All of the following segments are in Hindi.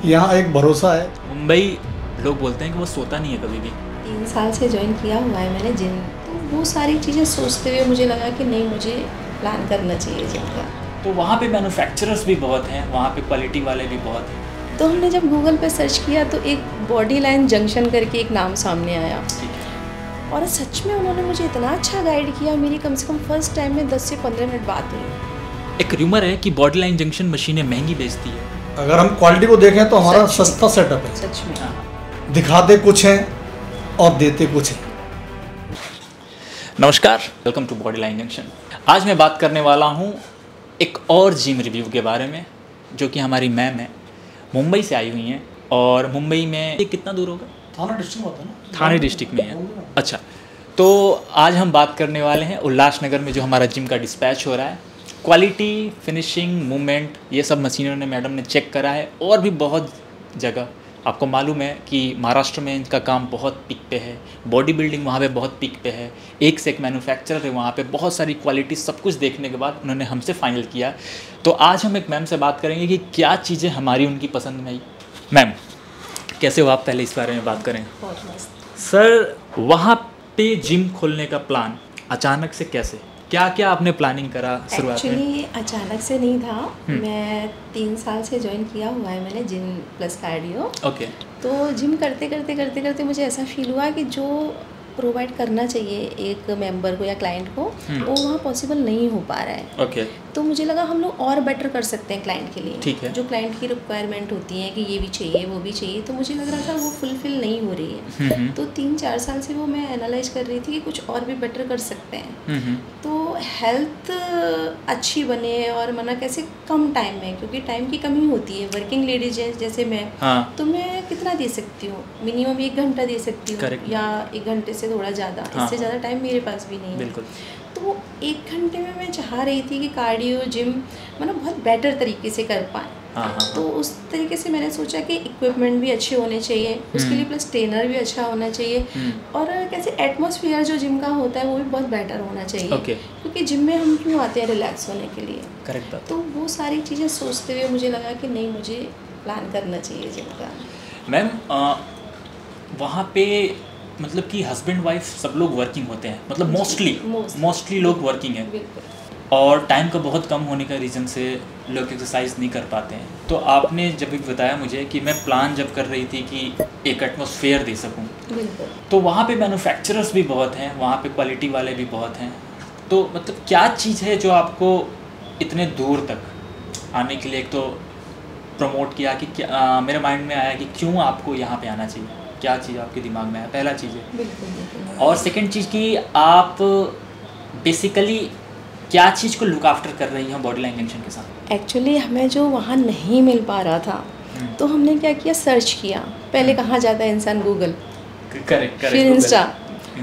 यहाँ एक भरोसा है। मुंबई लोग बोलते हैं कि वो सोता नहीं है कभी भी। 3 साल से ज्वाइन किया हुआ है मैंने जिम, तो वो सारी चीज़ें सोचते हुए मुझे लगा कि नहीं, मुझे प्लान करना चाहिए जिम का। तो वहाँ पे मैन्युफैक्चरर्स भी बहुत हैं, वहाँ पे क्वालिटी वाले भी बहुत हैं। तो हमने जब गूगल पे सर्च किया तो एक बॉडी लाइन जंक्शन करके एक नाम सामने आया, ठीक है। और सच में उन्होंने मुझे इतना अच्छा गाइड किया। मेरी कम से कम फर्स्ट टाइम में 10 से 15 मिनट बात हुई। एक र्यूमर है कि बॉडी लाइन जंक्शन मशीनें महंगी बेचती है। अगर हम क्वालिटी को देखें तो हमारा सस्ता सेटअप है। सच में हाँ। दिखाते कुछ हैं और देते कुछ हैं। नमस्कार, welcome to body line junction. आज मैं बात करने वाला हूँ एक और जिम रिव्यू के बारे में, जो कि हमारी मैम है, मुंबई से आई हुई हैं। और मुंबई में ये कितना दूर होगा? थाना डिस्ट्रिक्ट में होता है ना? थाने डिस्ट्रिक्ट में है। अच्छा, तो आज हम बात करने वाले हैं उल्लासनगर में जो हमारा जिम का डिस्पैच हो रहा है। क्वालिटी, फिनिशिंग, मूवमेंट, ये सब मशीनों ने मैडम ने चेक करा है। और भी बहुत जगह आपको मालूम है कि महाराष्ट्र में इनका काम बहुत पीक पे है, बॉडी बिल्डिंग वहाँ पे बहुत पीक पे है, एक से एक मैन्युफैक्चरर है वहाँ पे, बहुत सारी क्वालिटी, सब कुछ देखने के बाद उन्होंने हमसे फाइनल किया। तो आज हम एक मैम से बात करेंगे कि क्या चीज़ें हमारी उनकी पसंद में आई। मैम कैसे हो आप? पहले इस बारे में बात करें। बहुत मस्त। सर, वहाँ पे जिम खोलने का प्लान अचानक से कैसे, क्या क्या आपने प्लानिंग करा शुरुआत में? एक्चुअली अचानक से नहीं था। मैं 3 साल से ज्वाइन किया हुआ है मैंने जिम प्लस कार्डियो। ओके। तो जिम करते करते मुझे ऐसा फील हुआ कि जो प्रोवाइड करना चाहिए एक मेंबर को या क्लाइंट को, वो वहाँ पॉसिबल नहीं हो पा रहा है। ओके। तो मुझे लगा हम लोग और बेटर कर सकते हैं क्लाइंट के लिए। ठीक है। जो क्लाइंट की रिक्वायरमेंट होती है कि ये भी चाहिए वो भी चाहिए, तो मुझे लग रहा था वो फुलफिल नहीं हो रही है। तो 3-4 साल से वो मैं एनालाइज कर रही थी कि कुछ और भी बेटर कर सकते हैं। तो हेल्थ अच्छी बने और मना कैसे कम टाइम में, क्योंकि टाइम की कमी होती है। वर्किंग लेडीज है जैसे मैं, हाँ। तो मैं कितना दे सकती हूँ? मिनिमम 1 घंटा दे सकती हूँ, Correct. या 1 घंटे से थोड़ा ज़्यादा। हाँ। इससे ज़्यादा टाइम मेरे पास भी नहीं है। बिल्कुल। तो 1 घंटे में मैं चाह रही थी कि कार्डियो जिम मतलब बहुत बेटर तरीके से कर पाएँ। हाँ। तो उस तरीके से मैंने सोचा कि इक्विपमेंट भी अच्छे होने चाहिए, उसके लिए प्लस ट्रेनर भी अच्छा होना चाहिए, और कैसे एटमॉस्फेयर जो जिम का होता है वो भी बहुत बेटर होना चाहिए। ओके। क्योंकि जिम में हम क्यों आते हैं? रिलैक्स होने के लिए। करेक्ट बात। तो वो सारी चीज़ें सोचते हुए मुझे लगा कि नहीं, मुझे प्लान करना चाहिए जिम का। मैम, वहाँ पे मतलब कि हस्बैंड वाइफ सब लोग वर्किंग होते हैं, मतलब मोस्टली लोग वर्किंग हैं। बिल्कुल। और टाइम का बहुत कम होने का रीज़न से लोग एक्सरसाइज नहीं कर पाते हैं। तो आपने जब भी बताया मुझे कि मैं प्लान जब कर रही थी कि एक एटमॉस्फेयर दे सकूं, बिल्कुल। तो वहाँ पे मैन्युफैक्चरर्स भी बहुत हैं, वहाँ पे क्वालिटी वाले भी बहुत हैं। तो मतलब क्या चीज़ है जो आपको इतने दूर तक आने के लिए एक तो प्रमोट किया कि क्या, मेरे माइंड में आया कि क्यों आपको यहाँ पे आना चाहिए? क्या चीज़ आपके दिमाग में आया? पहला चीज़ है। बिल्कुल। और सेकंड चीज़ कि आप बेसिकली क्या चीज़ को लुक आफ्टर कर रही हैं बॉडी लाइन जंक्शन के साथ? एक्चुअली हमें जो वहाँ नहीं मिल पा रहा था, तो हमने क्या किया, सर्च किया। पहले कहाँ जाता है इंसान? Google, correct. फिर इंस्टा।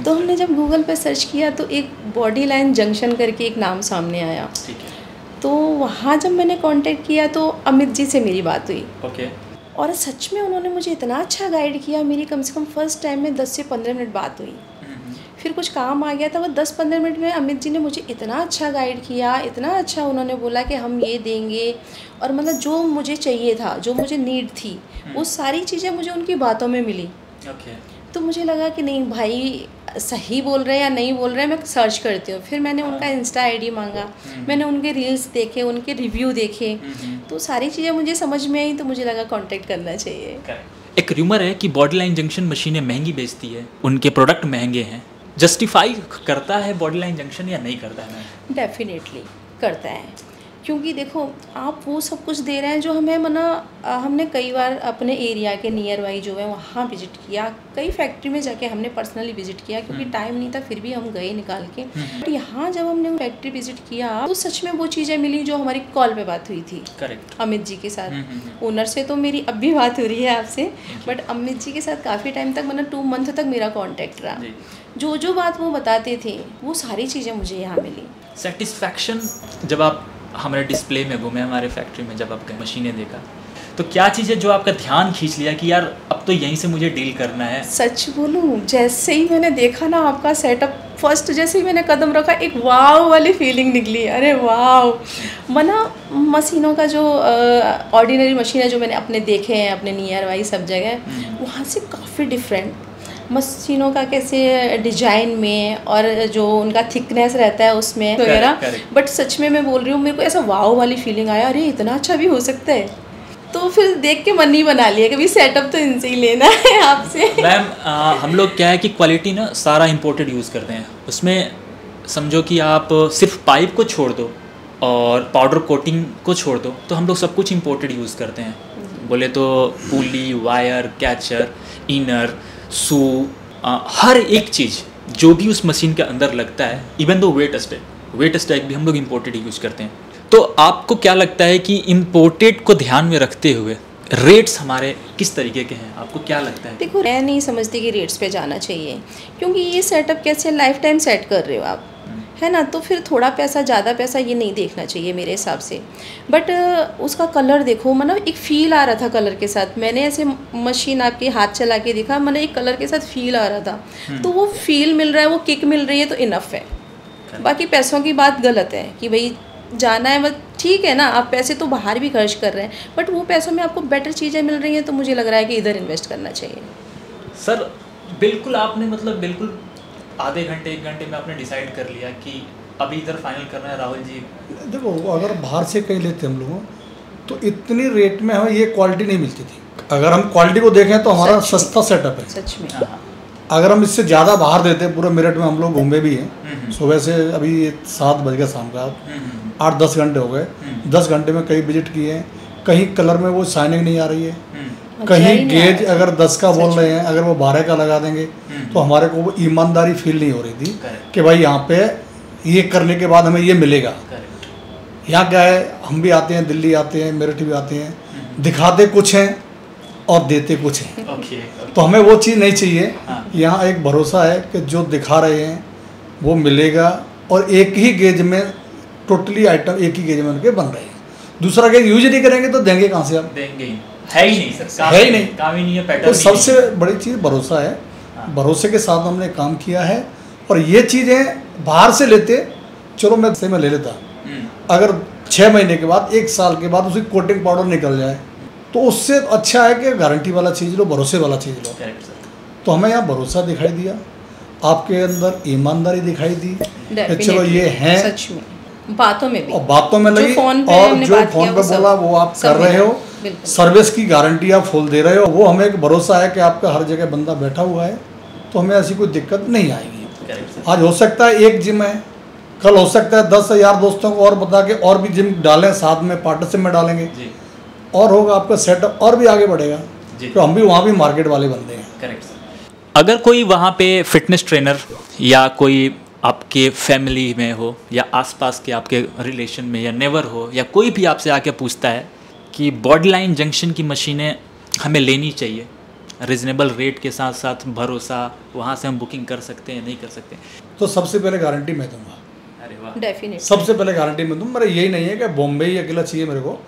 तो हमने जब गूगल पे सर्च किया तो एक बॉडी लाइन जंक्शन करके एक नाम सामने आया। ठीक है। तो वहाँ जब मैंने कांटेक्ट किया तो अमित जी से मेरी बात हुई, ओके। और सच में उन्होंने मुझे इतना अच्छा गाइड किया। मेरी कम से कम फर्स्ट टाइम में 10 से 15 मिनट बात हुई। फिर कुछ काम आ गया था, वो 10-15 मिनट में अमित जी ने मुझे इतना अच्छा गाइड किया, इतना अच्छा उन्होंने बोला कि हम ये देंगे, और मतलब जो मुझे चाहिए था, जो मुझे नीड थी, वो सारी चीज़ें मुझे उनकी बातों में मिली। ओके। तो मुझे लगा कि नहीं भाई, सही बोल रहे हैं या नहीं बोल रहे हैं, मैं सर्च करती हूँ। फिर मैंने उनका इंस्टा आईडी मांगा, मैंने उनके रील्स देखे, उनके रिव्यू देखे, तो सारी चीज़ें मुझे समझ में आई। तो मुझे लगा कांटेक्ट करना चाहिए। एक र्यूमर है कि बॉडी लाइन जंक्शन मशीनें महंगी बेचती है, उनके प्रोडक्ट महंगे हैं। जस्टिफाई करता है बॉडी लाइन जंक्शन या नहीं करता है? डेफिनेटली करता है, क्योंकि देखो आप वो सब कुछ दे रहे हैं जो हमें हमने कई बार अपने एरिया के नियर बाई जो है वहाँ विजिट किया, कई फैक्ट्री में जाके हमने पर्सनली विजिट किया, क्योंकि टाइम नहीं था, फिर भी हम गए निकाल के। बट यहाँ जब हमने फैक्ट्री विजिट किया तो सच में वो चीज़ें मिली जो हमारी कॉल पे बात हुई थी। करेक्ट। अमित जी के साथ, ओनर से तो मेरी अब भी बात हो रही है आपसे, बट अमित जी के साथ काफ़ी टाइम तक, मतलब 2 मंथ तक मेरा कॉन्टैक्ट रहा। जो बात वो बताते थे वो सारी चीज़ें मुझे यहाँ मिली। सेटिस्फैक्शन, जब आप हमारे डिस्प्ले में घूमे, हमारे फैक्ट्री में जब आप गए, मशीनें देखा, तो क्या चीज़ है जो आपका ध्यान खींच लिया कि यार अब तो यहीं से मुझे डील करना है? सच बोलूँ, जैसे ही मैंने देखा ना आपका सेटअप, फर्स्ट जैसे ही मैंने कदम रखा एक वाव वाली फीलिंग निकली, अरे वाव। मना मशीनों का जो ऑर्डिनरी मशीन है जो मैंने अपने देखे हैं अपने नियर बाई सब जगह, वहाँ से काफ़ी डिफरेंट मशीनों का कैसे डिजाइन में और जो उनका थिकनेस रहता है उसमें वगैरह। बट सच में मैं बोल रही हूँ मेरे को ऐसा वाव वाली फीलिंग आया, अरे इतना अच्छा भी हो सकता है। तो फिर देख के मन ही बना लिया कि भाई सेटअप तो इनसे ही लेना है आपसे। मैम हम लोग क्या है कि क्वालिटी ना सारा इंपोर्टेड यूज़ करते हैं, उसमें समझो कि आप सिर्फ पाइप को छोड़ दो और पाउडर कोटिंग को छोड़ दो तो हम लोग सब कुछ इंपोर्टेड यूज़ करते हैं। बोले तो पुली, वायर, कैचर, इनर, शू, हर एक चीज़ जो भी उस मशीन के अंदर लगता है, इवन दो वेट स्टैक भी हम लोग इंपोर्टेड यूज़ करते हैं। तो आपको क्या लगता है कि इम्पोर्टेड को ध्यान में रखते हुए रेट्स हमारे किस तरीके के हैं, आपको क्या लगता है? देखो मैं नहीं समझती कि रेट्स पे जाना चाहिए, क्योंकि ये सेटअप कैसे लाइफ टाइम सेट कर रहे हो आप, है ना, तो फिर थोड़ा पैसा ज़्यादा पैसा ये नहीं देखना चाहिए मेरे हिसाब से। बट उसका कलर देखो, मतलब एक फ़ील आ रहा था कलर के साथ। मैंने ऐसे मशीन आपके हाथ चला के देखा, मतलब एक कलर के साथ फ़ील आ रहा था, तो वो फील मिल रहा है, वो किक मिल रही है तो इनफ है। बाकी पैसों की बात गलत है कि भाई जाना है, बस ठीक है ना, आप पैसे तो बाहर भी खर्च कर रहे हैं, बट वो पैसों में आपको बेटर चीज़ें मिल रही हैं तो मुझे लग रहा है कि इधर इन्वेस्ट करना चाहिए। सर बिल्कुल आपने मतलब बिल्कुल आधे घंटे 1 घंटे में आपने डिसाइड कर लिया कि अभी इधर फाइनल करना है राहुल जी? देखो अगर बाहर से कहीं लेते हम लोगों तो इतनी रेट में हमें ये क्वालिटी नहीं मिलती थी। अगर हम क्वालिटी को देखें तो हमारा सस्ता सेटअप है सच में। अगर हम इससे ज़्यादा बाहर देते, पूरे मेरठ में हम लोग घूमे भी हैं, सुबह से अभी 7 बज गया शाम का, 8-10 घंटे हो गए, 10 घंटे में कई विजिट किए हैं, कहीं कलर में वो शाइनिंग नहीं आ रही है, कहीं गेज अगर 10 का बोल रहे हैं अगर वो 12 का लगा देंगे तो हमारे को वो ईमानदारी फील नहीं हो रही थी कि भाई यहाँ पे ये करने के बाद हमें ये मिलेगा। यहाँ क्या है, हम भी आते हैं, दिल्ली आते हैं, मेरठ भी आते हैं, दिखाते कुछ हैं और देते कुछ हैं। तो हमें वो चीज़ नहीं चाहिए। यहाँ एक भरोसा है कि जो दिखा रहे हैं वो मिलेगा और एक ही गेज में टोटली आइटम एक ही गेज में उनके बन रहे हैं। दूसरा गेज यूज नहीं करेंगे तो देंगे कहाँ से आप? देंगे ही है ही नहीं सर, है ही नहीं, काम ही नहीं है, पैटर्न। तो सबसे बड़ी चीज़ भरोसा है। भरोसे के साथ हमने काम किया है और ये चीज़ें बाहर से लेते, चलो मैं से मैं ले लेता, अगर 6 महीने के बाद 1 साल के बाद उसकी कोटिंग पाउडर निकल जाए तो उससे अच्छा है कि गारंटी वाला चीज़ लो, भरोसे वाला चीज़ लो। तो हमें यहाँ भरोसा दिखाई दिया, आपके अंदर ईमानदारी दिखाई दी कि चलो ये हैं, सच में बातों में भी और बातों में लगी, और जो फोन पे बोला वो आप कर रहे हो, सर्विस की गारंटी आप फुल दे रहे हो, वो हमें एक भरोसा है कि आपका हर जगह बंदा बैठा हुआ है, तो हमें ऐसी कोई दिक्कत नहीं आएगी। आज हो सकता है एक जिम है, कल हो सकता है 10 यार दोस्तों को और बता के और भी जिम डालें, साथ में पार्टनरशिप में डालेंगे और होगा आपका सेटअप और भी आगे बढ़ेगा, तो हम भी वहाँ भी मार्केट वाले बनते हैं। करेक्ट। अगर कोई वहाँ पे फिटनेस ट्रेनर या कोई आपके फैमिली में हो या आसपास के आपके रिलेशन में या नेवर हो या कोई भी आपसे आके पूछता है कि बॉडी लाइन जंक्शन की मशीनें हमें लेनी चाहिए, रिजनेबल रेट के साथ साथ भरोसा, वहाँ से हम बुकिंग कर सकते हैं नहीं कर सकते, तो सबसे पहले गारंटी मैं दूंगा। अरे वाह, डेफिनेटली सबसे पहले गारंटी मैं दूँ। मेरा यही नहीं है कि बॉम्बे ही अकेला चाहिए मेरे को,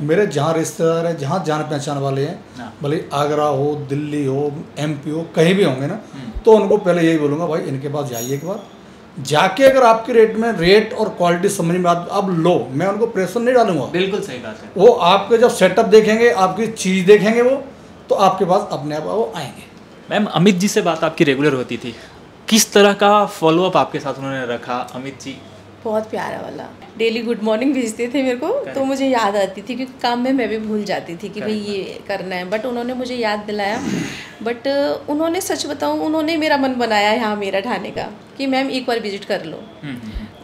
मेरे जहाँ रिश्तेदार हैं, जहाँ जान पहचान वाले हैं, भले आगरा हो, दिल्ली हो, MP हो, कहीं भी होंगे ना, तो उनको पहले यही बोलूँगा भाई इनके पास जाइए एक बार, जाके अगर आपके रेट में रेट और क्वालिटी समझ में आप लो, मैं उनको प्रेशर नहीं डालूंगा। बिल्कुल सही बात है। वो आपके जब सेटअप देखेंगे, आपकी चीज़ देखेंगे वो, तो आपके पास अपने आप वो आएंगे। मैम अमित जी से बात आपकी रेगुलर होती थी, किस तरह का फॉलोअप आपके साथ उन्होंने रखा? अमित जी बहुत प्यारा वाला, डेली गुड मॉर्निंग भेजते थे मेरे को, तो मुझे याद आती थी क्योंकि काम में मैं भी भूल जाती थी कि भाई ये करना है, बट उन्होंने मुझे याद दिलाया। बट उन्होंने सच बताऊं, उन्होंने मेरा मन बनाया यहाँ मेरा ठाने का कि मैम एक बार विजिट कर लो।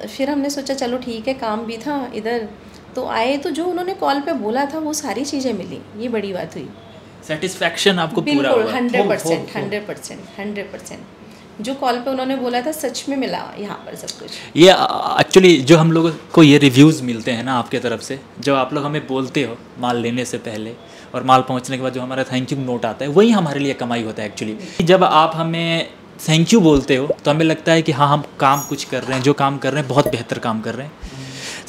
फिर हमने सोचा चलो ठीक है, काम भी था इधर, तो आए, तो जो उन्होंने कॉल पे बोला था वो सारी चीज़ें मिली, ये बड़ी बात हुई। सेटिस्फैक्शन आपको पूरा हुआ? 100% जो कॉल पे उन्होंने बोला था सच में मिला यहाँ पर सब कुछ। ये एक्चुअली जो हम लोगों को ये रिव्यूज़ मिलते हैं ना आपके तरफ से, जो आप लोग हमें बोलते हो माल लेने से पहले और माल पहुँचने के बाद जो हमारा थैंक यू नोट आता है, वही हमारे लिए कमाई होता है एक्चुअली। जब आप हमें थैंक यू बोलते हो तो हमें लगता है कि हाँ हम काम कुछ कर रहे हैं, जो काम कर रहे हैं बहुत बेहतर काम कर रहे हैं।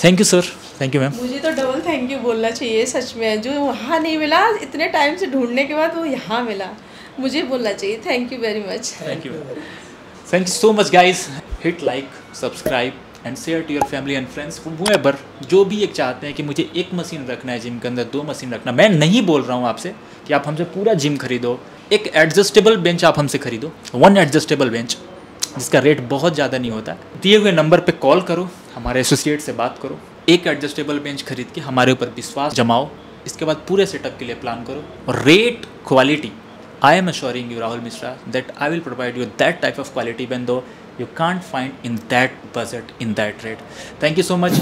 Thank you sir, thank you ma'am. मुझे तो डबल थैंक यू बोलना चाहिए सच में, जो वहाँ नहीं मिला इतने टाइम से ढूंढने के बाद वो यहाँ मिला, मुझे बोलना चाहिए। Thank you very much. Thank you Thank you so much guys. Hit like, subscribe and share to your family and friends. Whoever जो भी एक चाहते हैं कि मुझे एक मशीन रखना है जिम के अंदर, 2 मशीन रखना, मैं नहीं बोल रहा हूँ आपसे कि आप हमसे पूरा जिम खरीदो। एक एडजस्टेबल बेंच आप हमसे खरीदो, 1 एडजस्टेबल बेंच जिसका रेट बहुत ज़्यादा नहीं होता। दिए हुए नंबर पे कॉल करो, हमारे एसोसिएट से बात करो, एक एडजस्टेबल बेंच खरीद के हमारे ऊपर विश्वास जमाओ। इसके बाद पूरे सेटअप के लिए प्लान करो और rate quality, I am assuring you Rahul Mishra that I will provide you that type of quality even though you can't find in that budget, in that rate. Thank you so much.